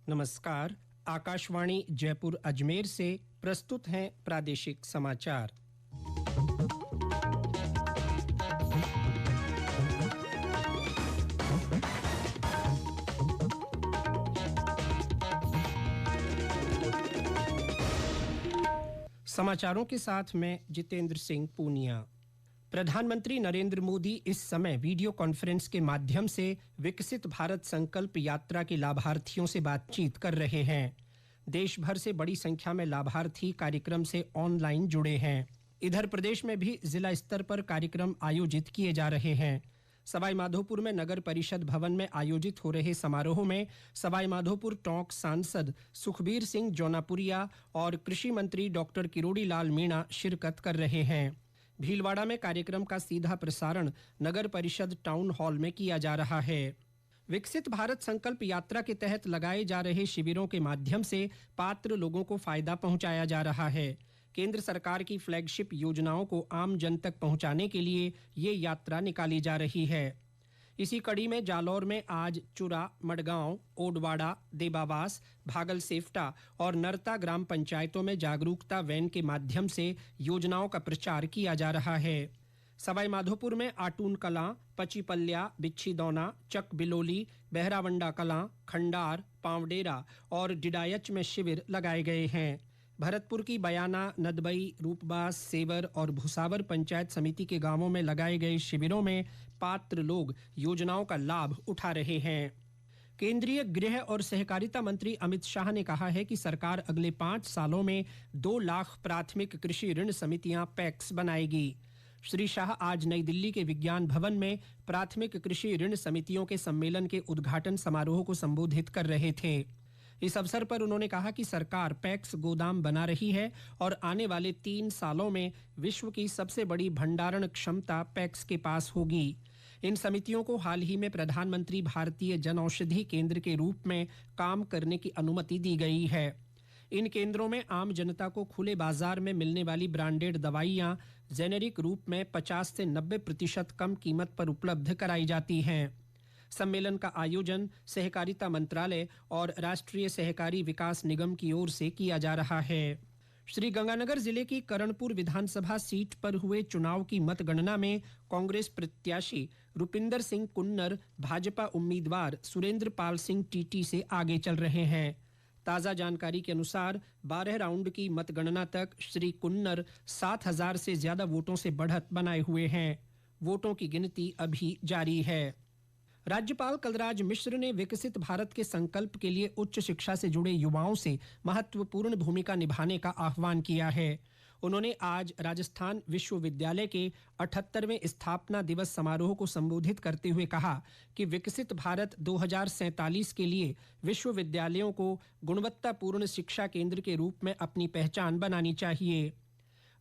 नमस्कार। आकाशवाणी जयपुर अजमेर से प्रस्तुत हैं प्रादेशिक समाचार। समाचारों के साथ मैं जितेंद्र सिंह पूनिया। प्रधानमंत्री नरेंद्र मोदी इस समय वीडियो कॉन्फ्रेंस के माध्यम से विकसित भारत संकल्प यात्रा के लाभार्थियों से बातचीत कर रहे हैं। देश भर से बड़ी संख्या में लाभार्थी कार्यक्रम से ऑनलाइन जुड़े हैं। इधर प्रदेश में भी जिला स्तर पर कार्यक्रम आयोजित किए जा रहे हैं। सवाई माधोपुर में नगर परिषद भवन में आयोजित हो रहे समारोह में सवाई माधोपुर टोंक सांसद सुखबीर सिंह जौनापुरिया और कृषि मंत्री डॉक्टर किरोड़ी लाल मीणा शिरकत कर रहे हैं। भीलवाड़ा में कार्यक्रम का सीधा प्रसारण नगर परिषद टाउन हॉल में किया जा रहा है। विकसित भारत संकल्प यात्रा के तहत लगाए जा रहे शिविरों के माध्यम से पात्र लोगों को फायदा पहुंचाया जा रहा है। केंद्र सरकार की फ्लैगशिप योजनाओं को आम जन तक पहुंचाने के लिए ये यात्रा निकाली जा रही है। इसी कड़ी में जालौर में आज चुरा, मडगांव, ओडवाड़ा, देबावास, भागल सेफ्टा और नरता ग्राम पंचायतों में जागरूकता वैन के माध्यम से योजनाओं का प्रचार किया जा रहा है। सवाई माधोपुर में आटून कलां, पचीपल्या, बिच्छीदौना, चक बिलोली, बहरावंडा कलां, खंडार, पांवडेरा और डिडायच में शिविर लगाए गए हैं। भरतपुर की बयाना, नदबई, रूपबास, सेवर और भुसावर पंचायत समिति के गांवों में लगाए गए शिविरों में पात्र लोग योजनाओं का लाभ उठा रहे हैं। केंद्रीय गृह और सहकारिता मंत्री अमित शाह ने कहा है कि सरकार अगले 5 सालों में 2 लाख प्राथमिक कृषि ऋण समितियां पैक्स बनाएगी। श्री शाह आज नई दिल्ली के विज्ञान भवन में प्राथमिक कृषि ऋण समितियों के सम्मेलन के उद्घाटन समारोह को संबोधित कर रहे थे। इस अवसर पर उन्होंने कहा कि सरकार पैक्स गोदाम बना रही है और आने वाले 3 सालों में विश्व की सबसे बड़ी भंडारण क्षमता पैक्स के पास होगी। इन समितियों को हाल ही में प्रधानमंत्री भारतीय जनऔषधि केंद्र के रूप में काम करने की अनुमति दी गई है। इन केंद्रों में आम जनता को खुले बाजार में मिलने वाली ब्रांडेड दवाइयां जेनेरिक रूप में 50 से 90% कम कीमत पर उपलब्ध कराई जाती हैं। सम्मेलन का आयोजन सहकारिता मंत्रालय और राष्ट्रीय सहकारी विकास निगम की ओर से किया जा रहा है। श्री गंगानगर जिले की करणपुर विधानसभा सीट पर हुए चुनाव की मतगणना में कांग्रेस प्रत्याशी रुपिंदर सिंह कुन्नर भाजपा उम्मीदवार सुरेंद्र पाल सिंह टीटी से आगे चल रहे हैं। ताजा जानकारी के अनुसार 12 राउंड की मतगणना तक श्री कुन्नर 7,000 से ज्यादा वोटों से बढ़त बनाए हुए हैं। वोटों की गिनती अभी जारी है। राज्यपाल कलराज मिश्र ने विकसित भारत के संकल्प के लिए उच्च शिक्षा से जुड़े युवाओं से महत्वपूर्ण भूमिका निभाने का आह्वान किया है। उन्होंने आज राजस्थान विश्वविद्यालय के 78वें स्थापना दिवस समारोह को संबोधित करते हुए कहा कि विकसित भारत 2047 के लिए विश्वविद्यालयों को गुणवत्तापूर्ण शिक्षा केंद्र के रूप में अपनी पहचान बनानी चाहिए।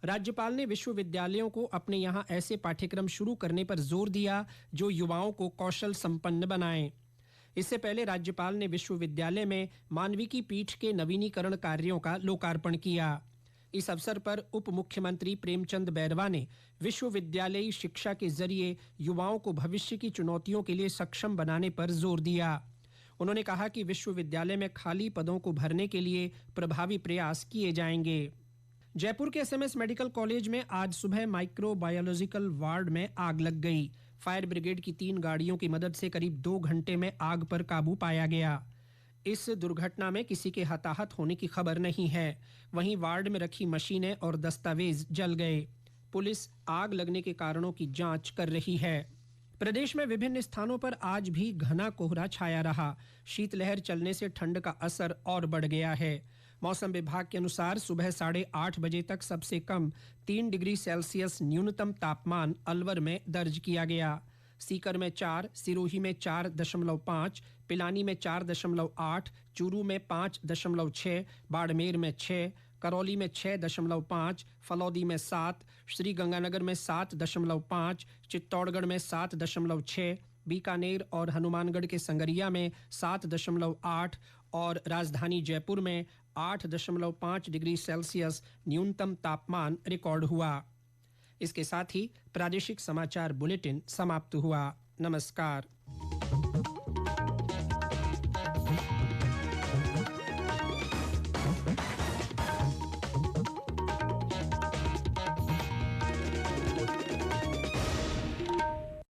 राज्यपाल ने विश्वविद्यालयों को अपने यहां ऐसे पाठ्यक्रम शुरू करने पर जोर दिया जो युवाओं को कौशल संपन्न बनाएं। इससे पहले राज्यपाल ने विश्वविद्यालय में मानविकी पीठ के नवीनीकरण कार्यों का लोकार्पण किया। इस अवसर पर उप मुख्यमंत्री प्रेमचंद बैरवा ने विश्वविद्यालयी शिक्षा के जरिए युवाओं को भविष्य की चुनौतियों के लिए सक्षम बनाने पर जोर दिया। उन्होंने कहा कि विश्वविद्यालय में खाली पदों को भरने के लिए प्रभावी प्रयास किए जाएंगे। जयपुर के एसएमएस मेडिकल कॉलेज में आज सुबह माइक्रोबायोलॉजिकल वार्ड में आग लग गई। फायर ब्रिगेड की 3 गाड़ियों की मदद से करीब 2 घंटे में आग पर काबू पाया गया। इस दुर्घटना में किसी के हताहत होने की खबर नहीं है। वहीं वार्ड में रखी मशीनें और दस्तावेज जल गए। पुलिस आग लगने के कारणों की जांच कर रही है। प्रदेश में विभिन्न स्थानों पर आज भी घना कोहरा छाया रहा। शीतलहर चलने से ठंड का असर और बढ़ गया है। मौसम विभाग के अनुसार सुबह 8:30 बजे तक सबसे कम 3 डिग्री सेल्सियस न्यूनतम तापमान अलवर में दर्ज किया गया। सीकर में 4, सिरोही में 4.5, पिलानी में 4.8, चूरू में 5.6, बाड़मेर में 6, करौली में 6.5, फलौदी में 7, श्रीगंगानगर में 7.5, चित्तौड़गढ़ में 7.6, बीकानेर और हनुमानगढ़ के संगरिया में 7.8 और राजधानी जयपुर में 8.5 डिग्री सेल्सियस न्यूनतम तापमान रिकॉर्ड हुआ। इसके साथ ही प्रादेशिक समाचार बुलेटिन समाप्त हुआ। नमस्कार।